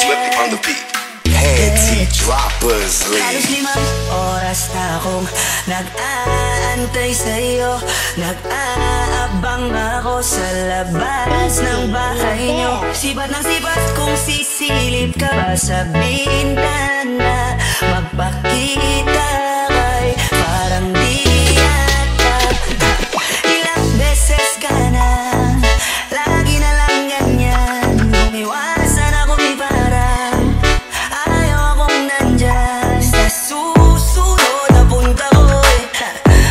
Flippy on the beat. Panty droppers Halos lead. 5 oras na akong nag-aantay sa'yo. Nag-aabang ako sa labas ng bahay nyo. Sipat ng sipat kung sisilip ka ba sa bintana. Magpakita kay parang di yata. Ilang beses ka na, lagi na lang ganyan. Umiwasan ako ni parang ayaw akong nandyan. Sa susunod na punta ko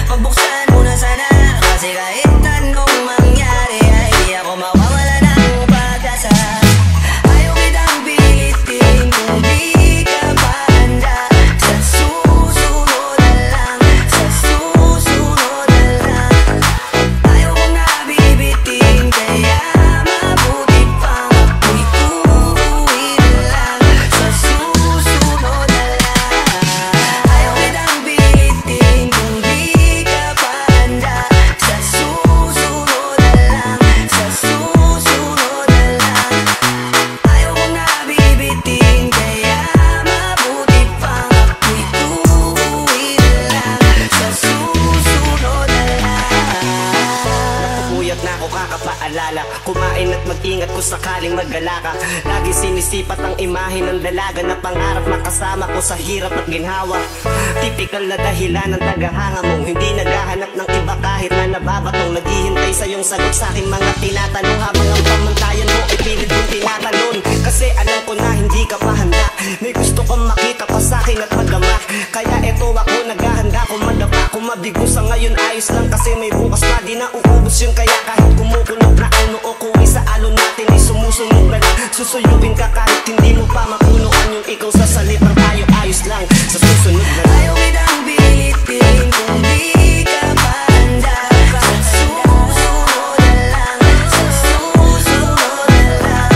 pagbuksan mo na sana. Kasi kahit anong mangyari ay di ako mawawala ng pag-asa. Ayaw kitang pilitin kung di ka pa handa. Sa susunod na lang, sa susunod na lang. Ayaw kong nabibitin kaya mabuti pang ako'y uuwi na lang. Sa susunod na lang. Ayaw kitang pilitin kung di ka pa handa. Sa susunod na lang, sa susunod na lang. Ayaw kong nabibitin kaya mabuti pang ako'y uuwi na lang. Sa susunod na lang. Puyat na ako kakapaalala. Kumain at mag-ingat kung sakaling magala ka. Lagi sinisipat ang imahe ng dalaga na pangarap makasama ko sa hirap at ginhawa. Tipikal na dahilan ng tagahanga mong hindi naghahanap ng iba kahit na nababatong. Naghihintay sa iyong sagot sa aking mga tinatanong habang ang pamantayan mo ay pilit kong tinatalon. Kasi alam ko na hindi ka pa handa. May gusto kong makita pa sa akin at magama. Kaya eto ako naghahanda kung madapa. Kung mabigo sa ngayon ayos lang kasi may bukas pa di na uubos yun. Kaya kahit kumukulog na ang noo ko ay sa alon natin ay sumusunog ka na. Susuyupin ka kahit hindi mo pa mapunuan yung ikaw sa salitang tayo ayos lang. Sa susunod na lang. Ayaw kitang pilitin kung di ka pa handa. Sa susunod na lang, sa susunod na lang.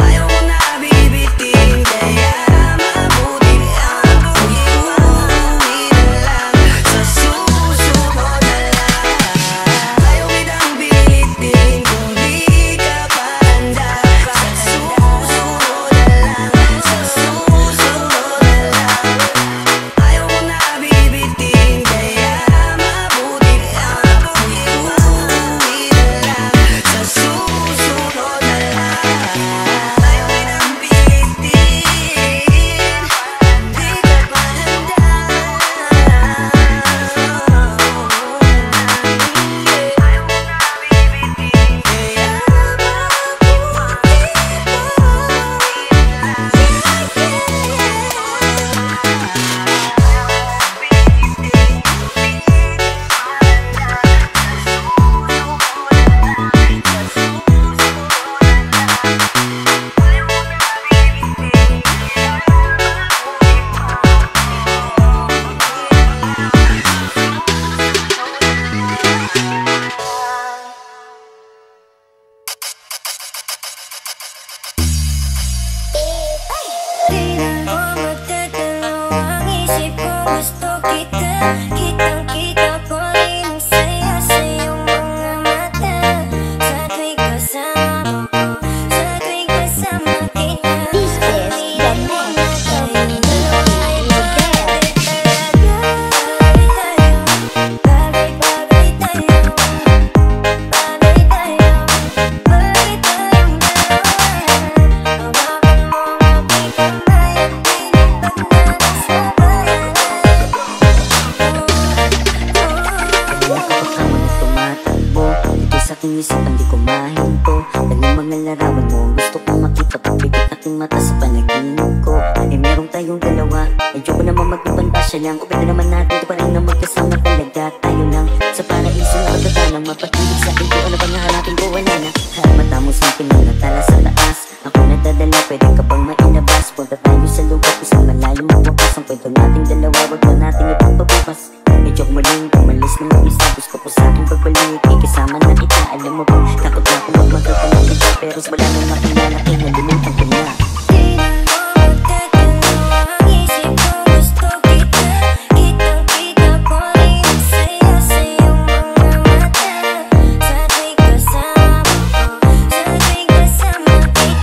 Ayaw kong nabibitin kaya mabuti ang ako'y uuwi na lang. Sa susunod na lang. Ayaw kitang pilitin kung di ka pa handa. Sa susunod na lang, sa susunod na lang. Ayaw kong nabibitin kaya mabuti ang ako'y uuwi na lang. Sa susunod na lang. Ayaw kitang pilitin, di ka pa handa. Ayaw kong nabibitin kaya Di na mo magdadalaw ang isip ko. Gusto kita, kitang-kita ko rin ang saya sa iyong mga mata. Sa tuwing kasama ko, sa tuwing kasama kita. Aminin mo na tayong dalawa ay bagay talaga. Bagay tayo, bagay tayo, bagay tayong dalawa. Hawakan mo ang aking kamay at pinipag natin sa bayan. Kapagkaman na tumatakbo dito sa aking isipan di ko mahinto. Dahil mga larawan mo gusto kong makita. Pagbigot aking mata sa panaginip ko. Eh merong tayong dalawa. Medyo ko naman mag-ibang pasya lang. Kung pwede naman natin ito pa rin na magkasama talaga. Tayo lang sa paraiso na pagkatalang mapag-ibig sa akin ko. Ano bang hahanapin ko? Wala na. Mata mo sa akin ang natala sa taas. Ako nadadala, pwede ka bang mainabas? Punta tayo sa lugar kung saan malayo magwakas. Ang kwento nating dalawa, wag na nating ipagpabukas. Medyo muling umalis na mag-isa. Gusto ko sa aking pagbalik, ikasama na kita. Alam mo ba, takot na ako magmagkapalang iba. Pero wala nang makilala, kaya nalimutan ko na. Di na mo magdadalaw ang isip ko. Gusto kita, kitang-kita ko rin ang saya sa iyong mga mata. Sa tuwing kasama ko, sa tuwing kasama kita.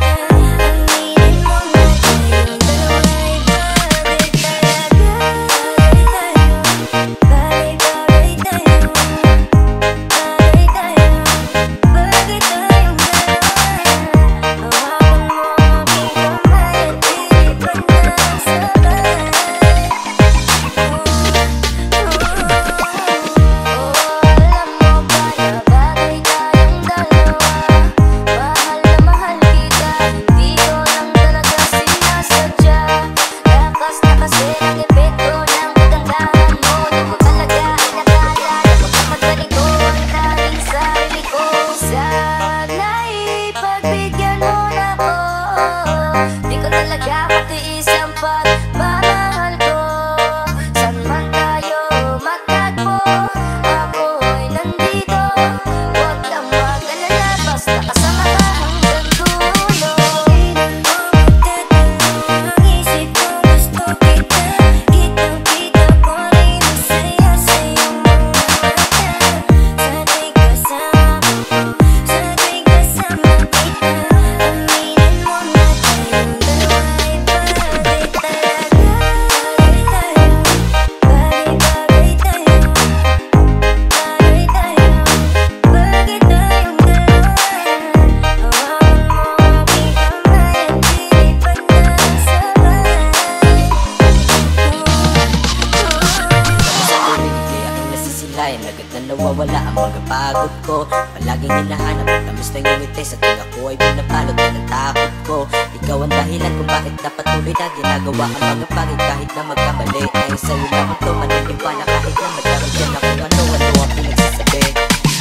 hinahanap at tamis ng iyong ngiti sa tuga ko ay pinapalot na ng takot ko. Ikaw ang dahilan kung bakit dapat tuloy na ginagawa ang mga bagay kahit na magkamali. Dahil sa'yo lamang to maniniwala kahit na magkaroon dyan na kung ano-ano ang pinagsasabi.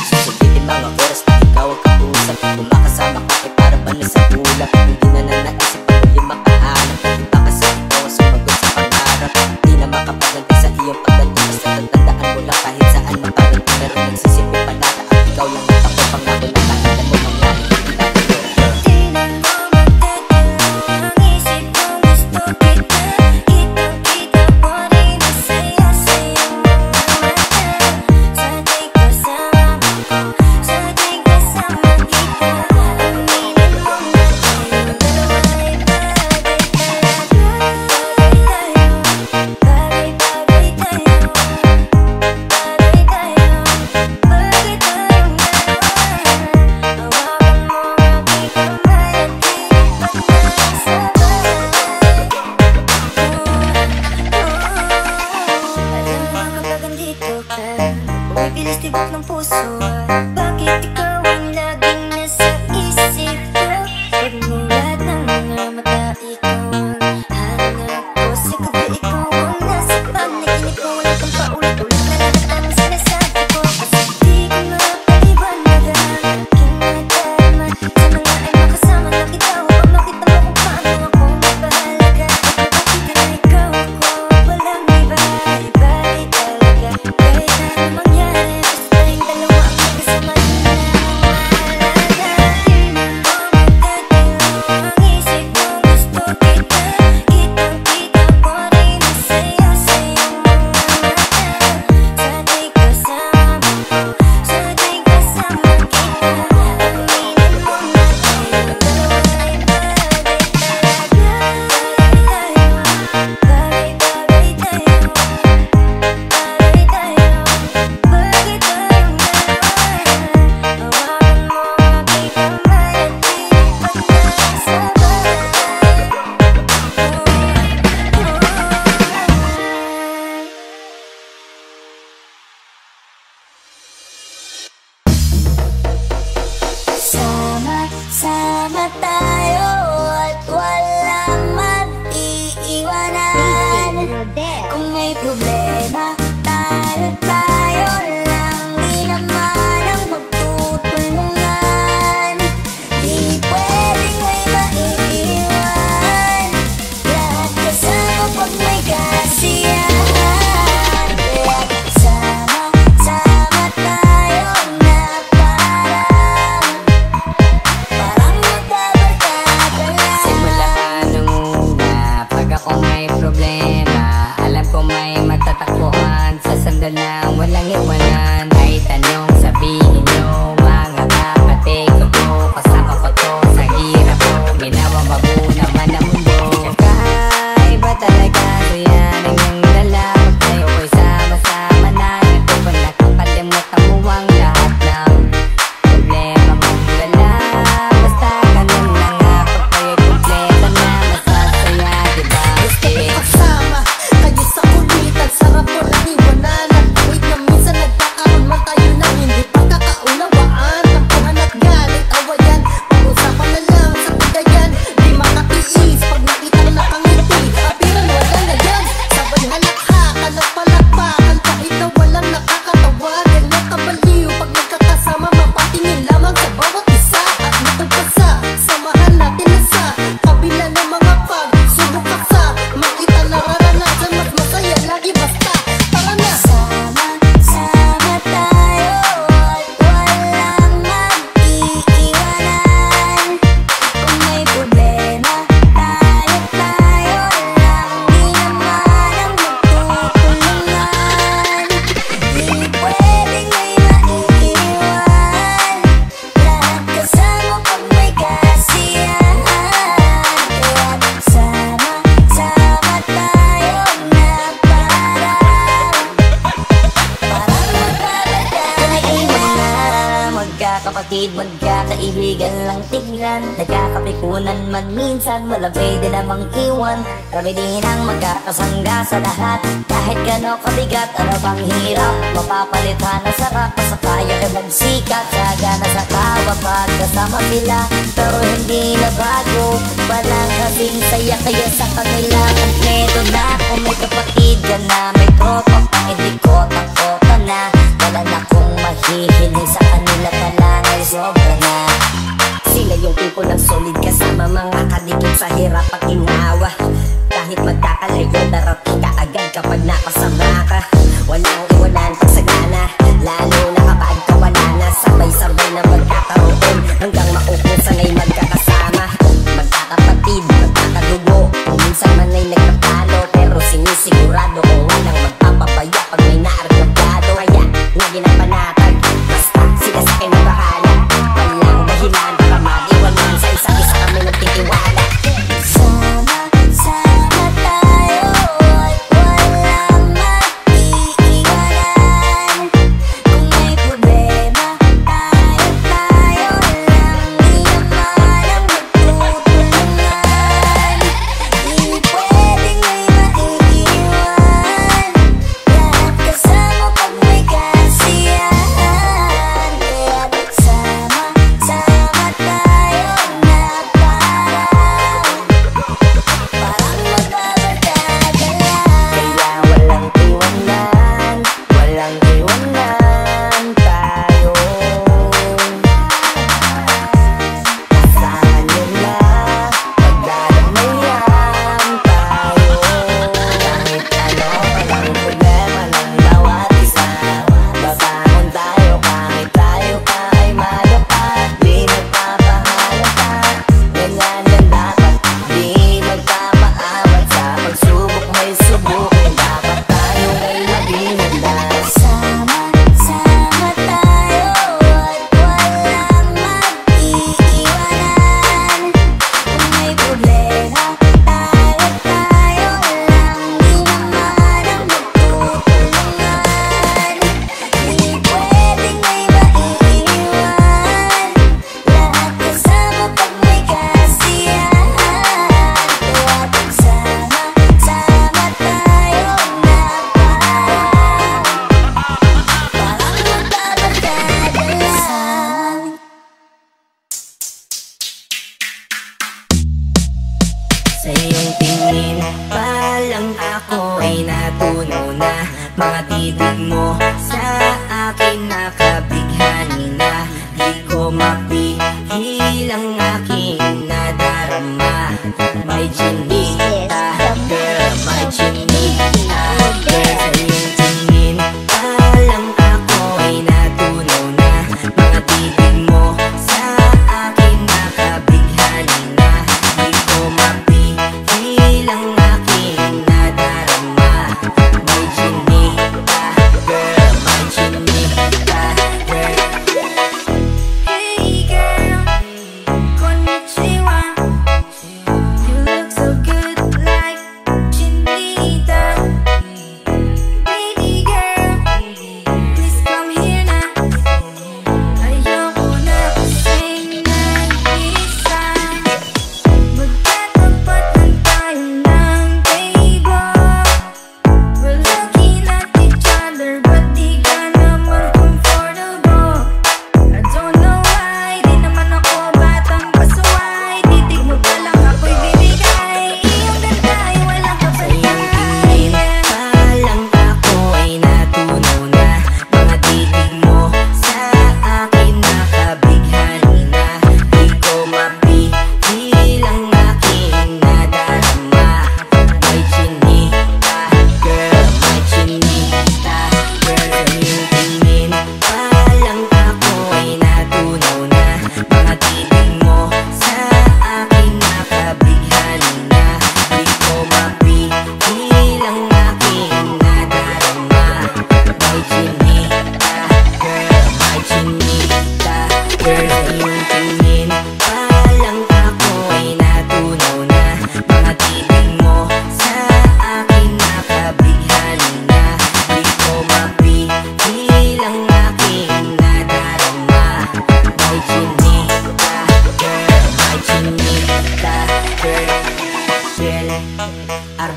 Susulitin mga oras na ikaw ang kausap, kung makasama ka ay para ba na sa ulap. Hindi na naisip ang huli makahanap at iba kasi ikaw ang sumagot sa pangarap. Di na makapagantay sa iyong pagdating, basta tatandaan mo lang kahit saan makarating. Pero nagsisipin palata at ikaw lang at ako pangako na kahit na mo mangyari hindi tatayo. Di na mo magdadalaw ang isip kung gusto kita. Kitang-kita ko rin ang saya sa iyong mga mata. Sa tuwing kasama ko, sa tuwing kasama kita, aminin mo na tayong dalawa ay bagay talaga. Bagay tayo, bagay tayo, bagay tayong dalawa. Hawakan mo ang aking kamay at ilipat na sabay. Alam mo kapag andito ka, bumibilis tibok ng puso. Bakit ikaw ang laging nasa isip ko? Pagmulat ng mga mata, ikaw ang hanap ko. Sa gabi ikaw ang nasa panaginip ko. Wala kang paulit-ulit na lahat ang sinasabi ko. Kasi di ko mapaliwanagan ang aking nadarama. Sana nga ay makasama na kita upang makita mo kung paano ako magpahalaga. Bakit na ikaw ako, walang iba. Ibalik talaga kahit na ano mangyari. Basta tayong dalawa ang magkasama na mahalaga. Di na mo magdadalaw ang isip kung gusto kita. Kitang-kita ko rin ang saya sa iyong mga mata. Sa tuwing kasama ko, sa tuwing kasama kita, aminin mo na tayong dalawa ay bagay talaga. Bagay tayo, bagay tayo, bagay tayong dalawa. Hawakan mo ang aking kamay at ilipat na sabay. Sama-sama tayo at walang mag-iiwanan. Kung may problema, tayo lang. Di naman ang magtutulungan. Di pwedeng may maiiwan. Lahat kasama pag may kasiyahan. Kaya sama-sama tayo na parang magkabarkada lang. Simula nung una, pag ako may problema, alam ko may matatakbuhan. Sa sandal lang walang iwanan, ay tanong sabihin nyo mga kapatid ko to. Kasama ko to sa hirap ko, ginawa naman ang mundo. Kakaiba talaga to yan ang iyong dala. Pag tayo ko'y sama-sama na, ito ba nakakalimutan mo ang lahat ng problema mong dala. Basta ganun na nga, pag tayo'y kumpleto na, mas masaya, diba? Gusto ko kasama kayo sa kulitan. Sarap ko lang iwanan. At kahit na minsan nagkakaroon man tayo ng hindi pagkakaunawaan. Tampuhan at galit, awayan, pag-usapan na lang sa bigayan. Di makatiis pag nakita ko nakangiti. Apiran wala na yan, sabay halakhakan at palakpakan. Kahit na walang nakakatawa, ganyan kabaliw. Pag nagkakasama, mapatingin lamang sa bawat isa. At matagpasa, samahan natin na sa kabila ng mga pagsubok sa makita nararanasan. Mas masaya lagi basta tara na. Sama-sama tayo at walang mag-iiwanan. Kung may problema, tayo lang. Di naman ang magtutulungan. Di pwedeng may maiiwan. Lahat kasama pag may kasiyahan. Kaya sama-sama tayo na parang magkabarkada. Naiwan na magkakapatid, magkakaibigan. kaibigan lang tignan. Nagkakapikunan man minsan, wala pwede namang iwan. Kami din ang magkakasangga sa lahat. Kahit gano'ng kabigat, ano bang hirap, mapapalitan na sarap. Sa kaya ka magsikat, sagana sa tawa pagkasama sila. Pero hindi na bago, walang kasing saya kaya sa kanila. Kompleto na kung may kapatid ka na, may tropa pang hindi kota-kota na. Wala na kong mahihiling sa kanila, talang ay sobra na. Sila yung tipo ng solid kasama, mga kadikit sa hirap at ginawa. Kahit magkakalayo, darating ka agad kapag nakasama ka. Walang iwanan pag sagana, lalo na kapag kawala na. Sabay-sabay na magkakaroon hanggang maupong sanay magkakasama. Magkakapatid, magkakadugo, kung minsan man ay nagkatalo, pero sinisigurado kung walang magpapabaya pag may naargagado. Kaya nga ginapanatag, basta sila sa akin ang bahala. Walang dahilan para mag-iwanan, sa isa't isa kami nagtitiwala. Sama tayo at walang mag-iiwanan. Kung may problema, tayo lang, di naman ang magtutulungan. Di pwedeng may maiiwan, lahat kasama pag may kasiyahan. Kaya't sama tayo na parang magbabarkada lang. Kaya walang iwanan, walang iwanan tayo. Asahan nyo na, magdadamayan tayo. Kahit ano, walang problema ng bawat isa. Babangon tayo kahit tayo pa ay malupad. Di nagpapahalata, ganyan yan dapat. Di magpapaawat sa pagsubok, may subukin. Dapat tayo ay maging handa. Sama tayo at walang mag-iiwanan. Kung may problema, tayo lang, di naman ang magtutulungan. Di pwedeng may maiiwan, lahat kasama pag may kasiyahan. Kaya't sama tayo na parang magbabarkada lang. Sa iyong tingin pa lang ako ay natunaw na. Mga titig mo sa akin nakabighani na. Di ko mapihil ang aking nadarama. May chinita, girl, may chinita, girl. Sa iyong tingin pa lang ako ay natunaw na. Mga titig mo sa akin nakabighani na. Di ko mapihil ang aking nadarama. May chinita, girl, may chinita, girl. Hey girl, konnichiwa. You look so good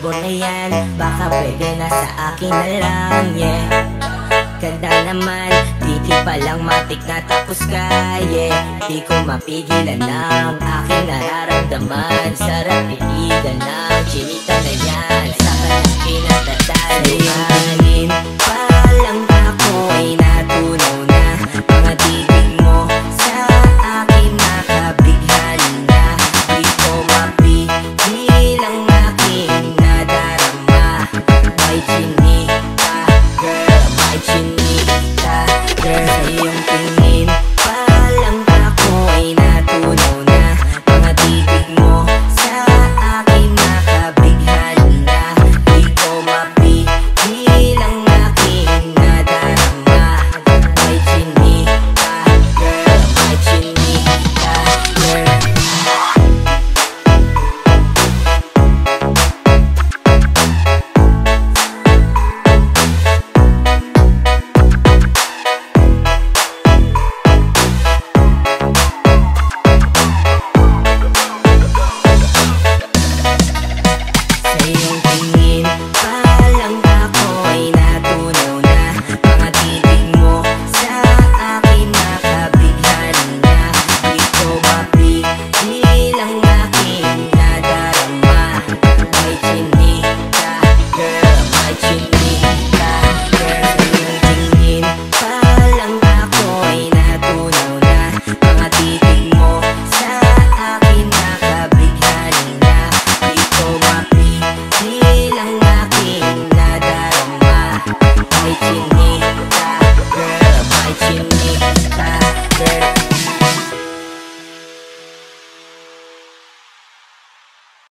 pabor na yan, baka pwede na sa akin na lang, yeah. Ganda naman, di pa lang matik na tapos ka, yeah. Di ko mapigilan ng aking nararamdaman. Sarap itigan ng chinita na yan, sa kanas pinatataluhanin.